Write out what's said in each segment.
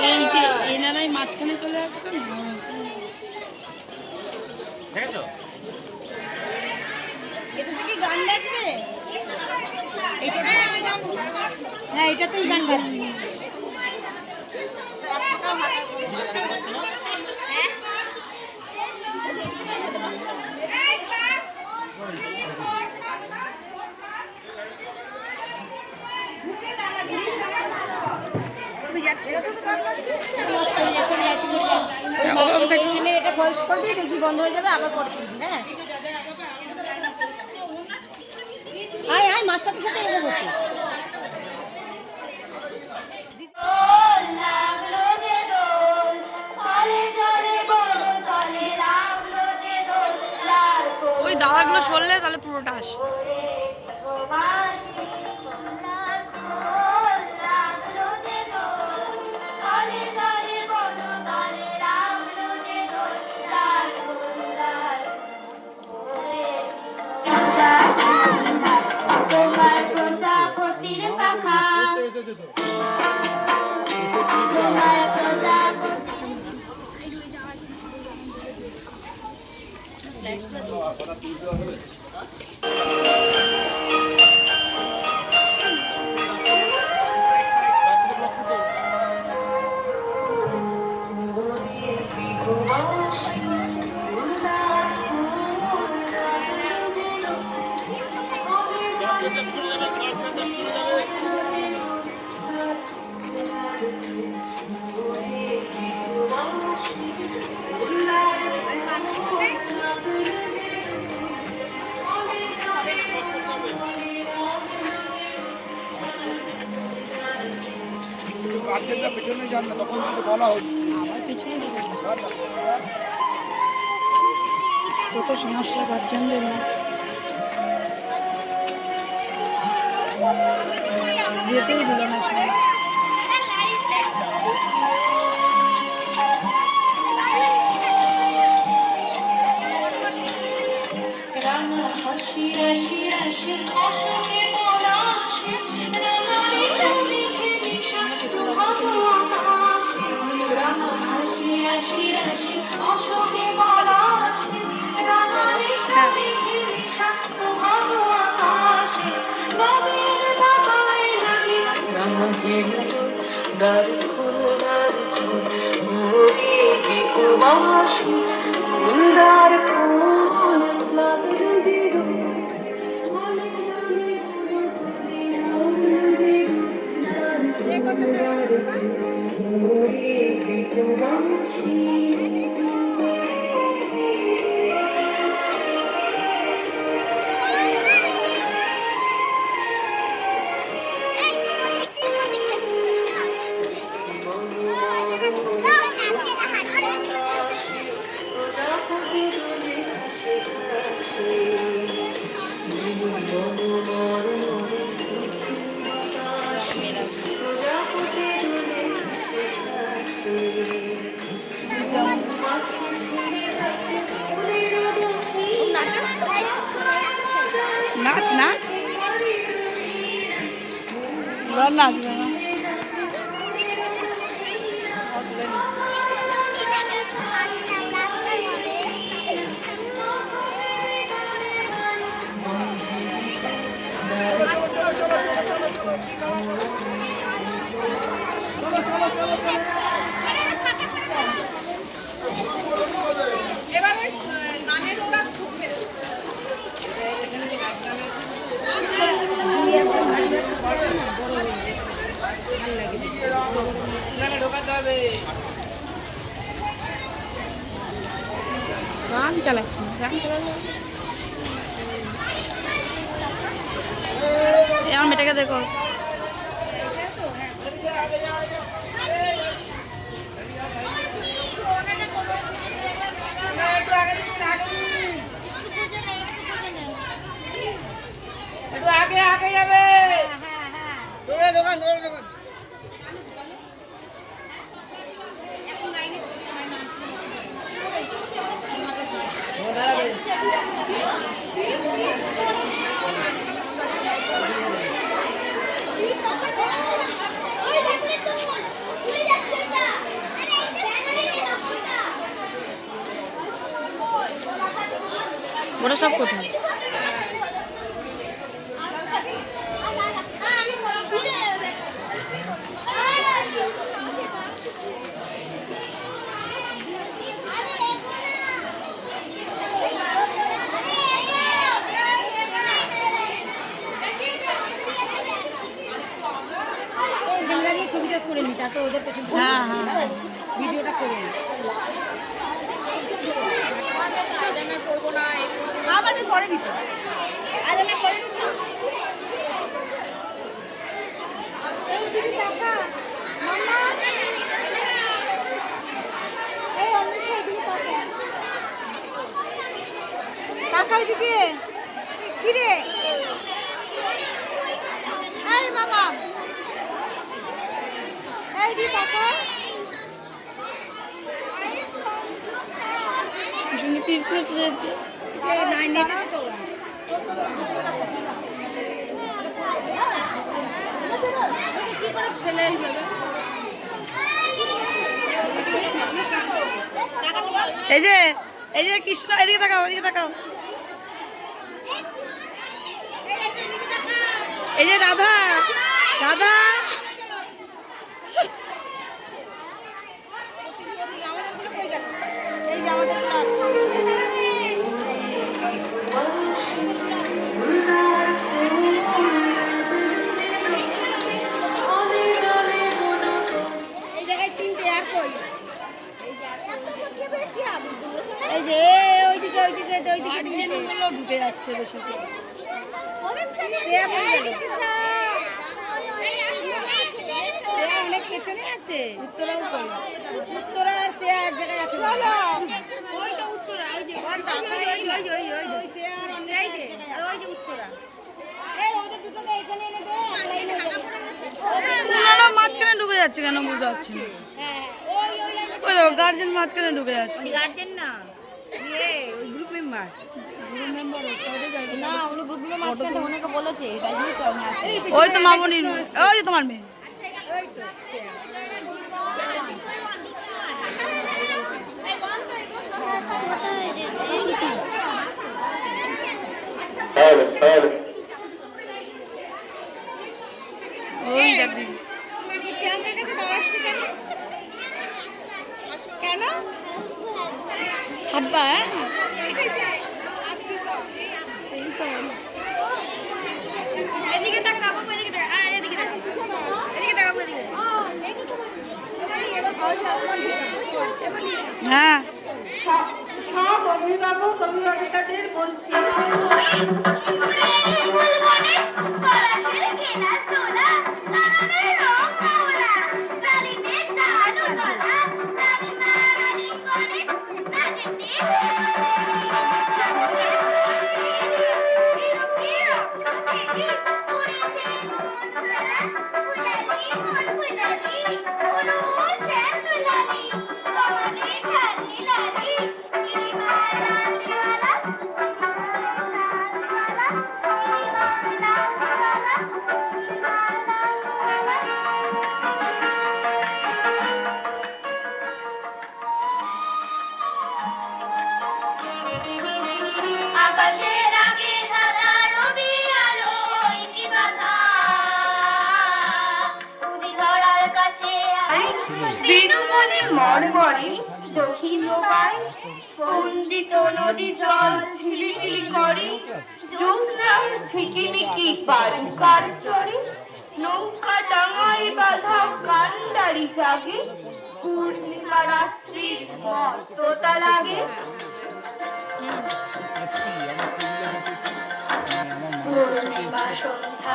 এই যে এনারাই মাঝখানে চলে আসছেন। এটা থেকে গান বাজবে, হ্যাঁ এটাতেই গান বাজছে। এখানে এটা ফলস করবি, দেখবি বন্ধ হয়ে যাবে, আবার পরে করবি। হ্যাঁ আয় আয়, মার সাথে সাথে এগো করছি। ওই দাদাগুলো সরলে তাহলে পুরোটা আসে। পেছনে যান না, তখন কিন্তু বলা হচ্ছে আমার পিছনে কত সমস্যা গার্জেনদের না, যেতেই দিল না সময়। নাচ নাচ নাচবে না। গান চালাচ্ছে না, গান চালালে এই আমার মেয়েটাকে দেখো। আগে আগে যাবে দোকান ওরা সব কোথায়? ছবিটা করে নি, তারপর ওদের পেছন হ্যাঁ হ্যাঁ ভিডিওটা করে নি। আবার পরে নিতে আলাদা করে নিতে। এই দিকে দেখা মামা, এই অন্বেষা এদিকে তাকা, তাকা এদিকে। কি রে এই মামা, এই দিকে তাকা। পিস পিস রয়েছে। নাই নেচেছে তো ওরা। কি করে ফেলে যাবে? এই যে কৃষ্ণ, এদিকে তাকাও, এদিকে তাকাও। এই যে রাধা, রাধা। এই যে আমাদের ক্লাস। এই জায়গায় তিনটে আর কই? এই যে ওইদিকে ওইদিকে ওইদিকে গার্জেনগুলো ঢুকে যাচ্ছে ওদের সাথে। অনেক পেছনে আছে। উত্তরাও করে। উত্তরা আর সে এক জায়গায় আছে। ওদের দুটোকে এখানে এনে দে। ওনারা মাঝখানে ঢুকে যাচ্ছে কেন বুঝতে পারছি না। ওই দেখো গার্জেন মাঝখানে ঢুকে যাচ্ছে। গার্জেন না, ওই গ্রুপ মেম্বার। গ্রুপ মেম্বার না, উনি গ্রুপ মেম্বার মাঝখানে ওনাকে বলেছে, তাই জন্যই তো আমি আসি। ওই তো মামনির, ওই যে তোমার মেয়ে। ওই দেখ দিদি। কেন? হাঁটবা হ্যাঁ? এদিকে তাকা, বাবু এদিকে তাকা, এদিকে তাকা, এদিকে তাকা, বাবু এদিকে। হ্যাঁ সব অভিভাবক অভিভাবিকাদের বলছি মরমরে দক্ষিণ ডোবায় স্পন্দিত নদী জল ঝিলিমিলি করে, জ্যোৎস্নার ঝিকিমিকি বালুকার চরে, নৌকা ডাঙায় বাঁধা কান্ডারি জাগে, পূর্ণিমা রাত্রির মত্ততা লাগে। পূর্ণিমা সন্ধ্যা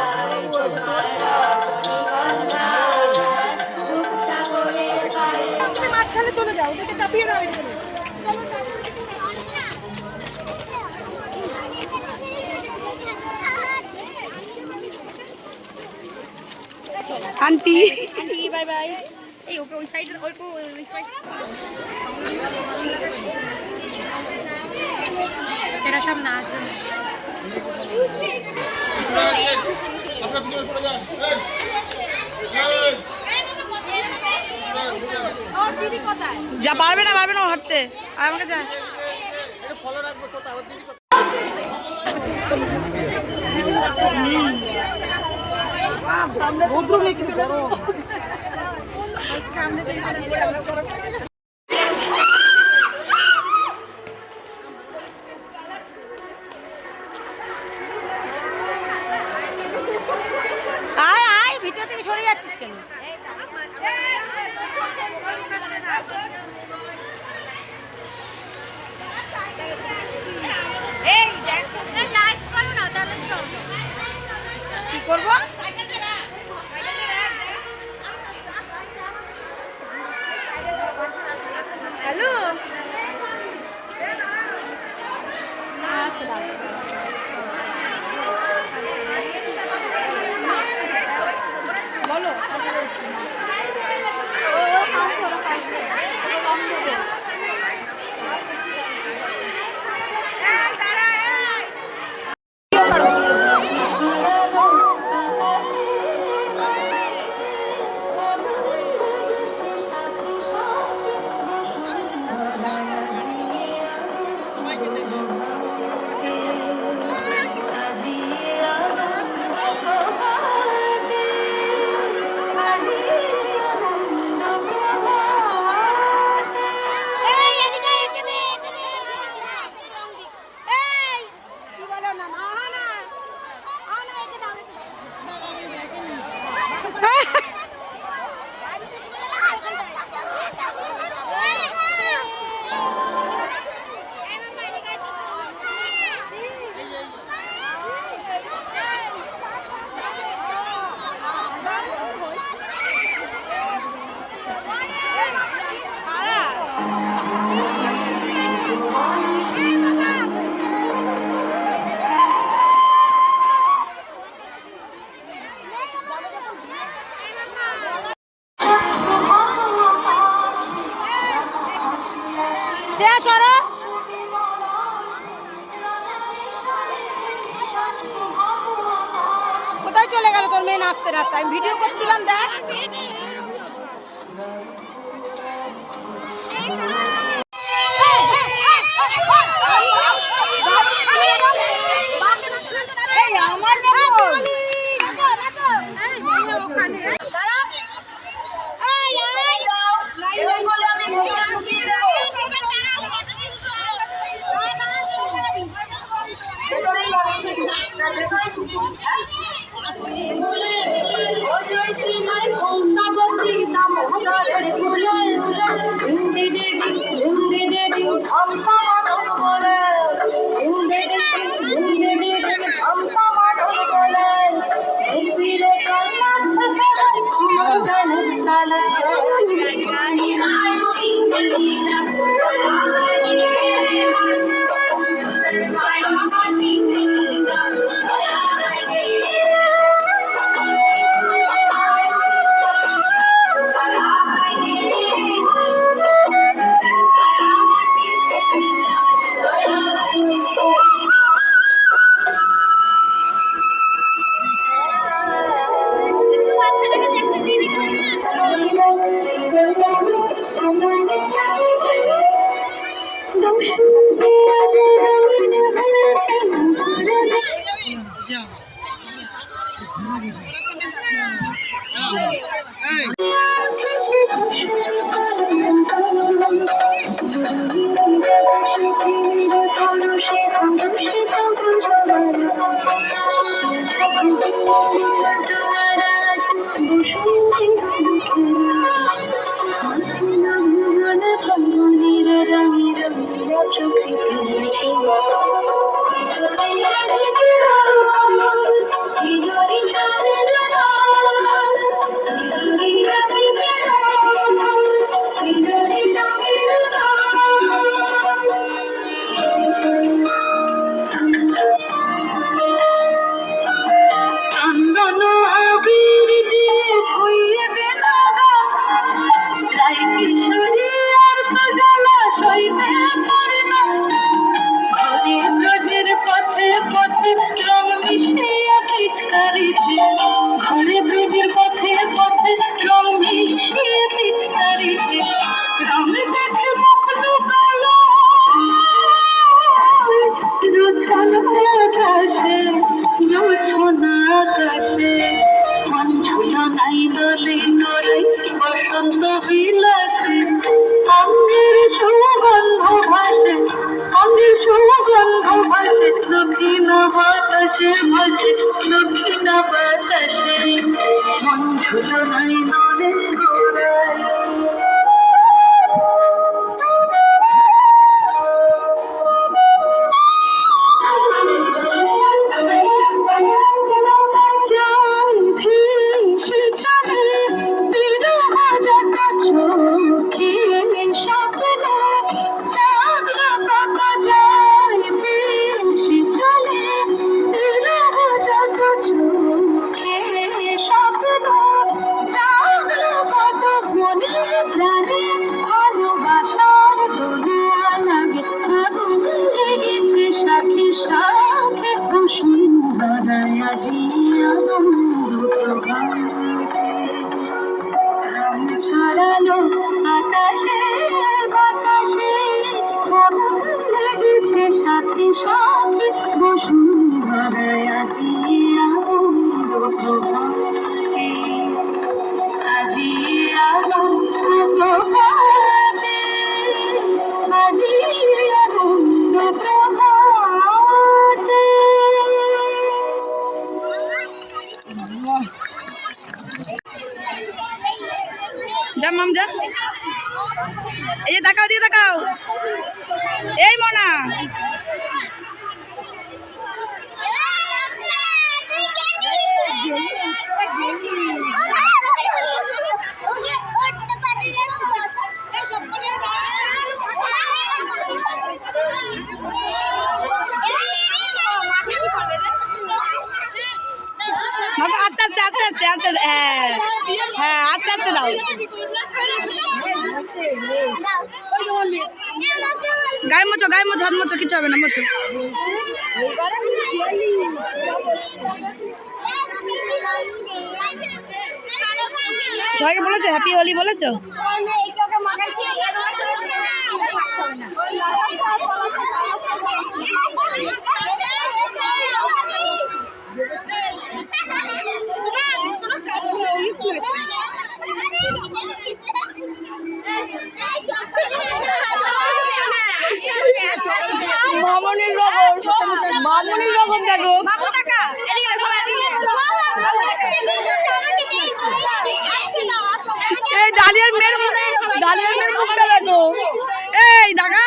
তুমি মাঝখানে চলে যাও, ওদেরকে চাপিয়ে দাও এখানে। Aunty aunty bye bye. এই ওকে ওই সাইডে অল্প ওই সাইড। এটা সব নাচ। ওর দিদি কোথায়? যা পারবে না হাঁটতে, আর আমাকে যা আয় আয়, ভিতর থেকে সরে যাচ্ছিস কেন? কি করবো? হ্যালো, শেষ হলো। কোথায় চলে গেল তোর মেয়ে নাচতে নাচতে? আমি ভিডিও করছিলাম, দেখ। ঘরে ব্রিজের পথে পথে রং মিশিয়ে পিচকারিতে রং দেখে মখলু কালো জোছনা আকাশে জোছনা আকাশে মন ছুঁলো নাই দোলে নড়াই বসন্ত বিলাসে অঙ্গের সুগন্ধ ভাসে অঙ্গের সুগন্ধ ভাসে দক্ষিণ বাতাসে ভাসে দক্ষিণ বাতাসে মন ছুঁলো নাই দোলে গোড়ায় ছড়ালো আকাশে বাতাসে লেগেছে সাথে সাথে বসুন্ধরায় আজি আনন্দ প্রভাতে আজি আনন্দ প্রভাতে আজি আনন্দ প্রভাতে। যা মাম যা, এই যে তাকাও, দিকে তাকাও, এই মনা আস্তে আস্তে আস্তে আস্তে আস্তে, হ্যাঁ হ্যাঁ আস্তে আস্তে দাও। গায়ে মোচো, গায়ে মোচো, হাত মোচো, কিছু হবে না, মোচো। সবাইকে বলেছো হ্যাপি হোলি বলেছো? মামনির রকম, মামনির রকম দেখো। এই ডালিয়ার মেয়ের মুখে, ডালিয়ার মেয়ের মুখটা দেখো। এই দেখা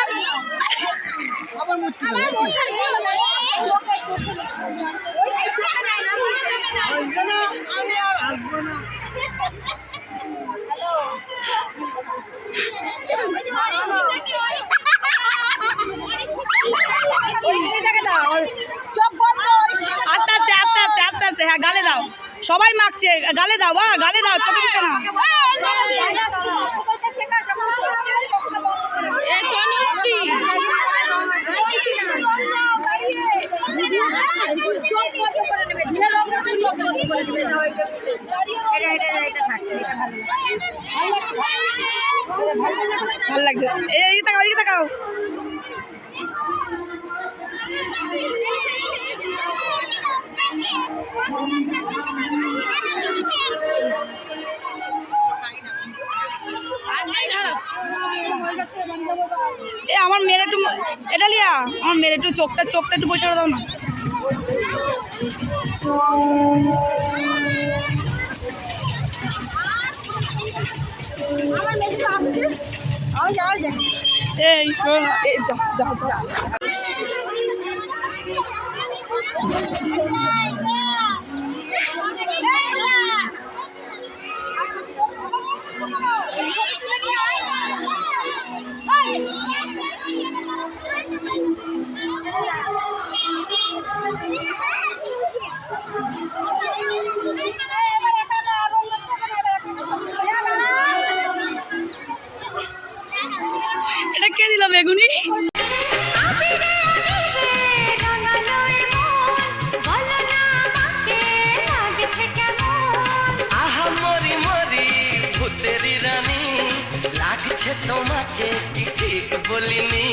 আবার মুচ্ছি আমি আর আসবো না। আস্তে আস্তে আস্তে আস্তে আস্তে আস্তে, হ্যাঁ গালে দাও, সবাই মাখছে, গালে দাও, বা গালে দাও, চোখে মুখে না। ভালো লাগছে, এই তাকাও, এইদিকে তাকাও। এ আমার মেয়ের একটু, এটা লিয়া আমার মেয়ের একটু চোখটা একটু বসে দাও না। আমার মেসেজ আসছে, আমি যাওয়ার জানি। এই যাও যাও যাও। লাগছে তোমাকে কি ঠিক বলিনি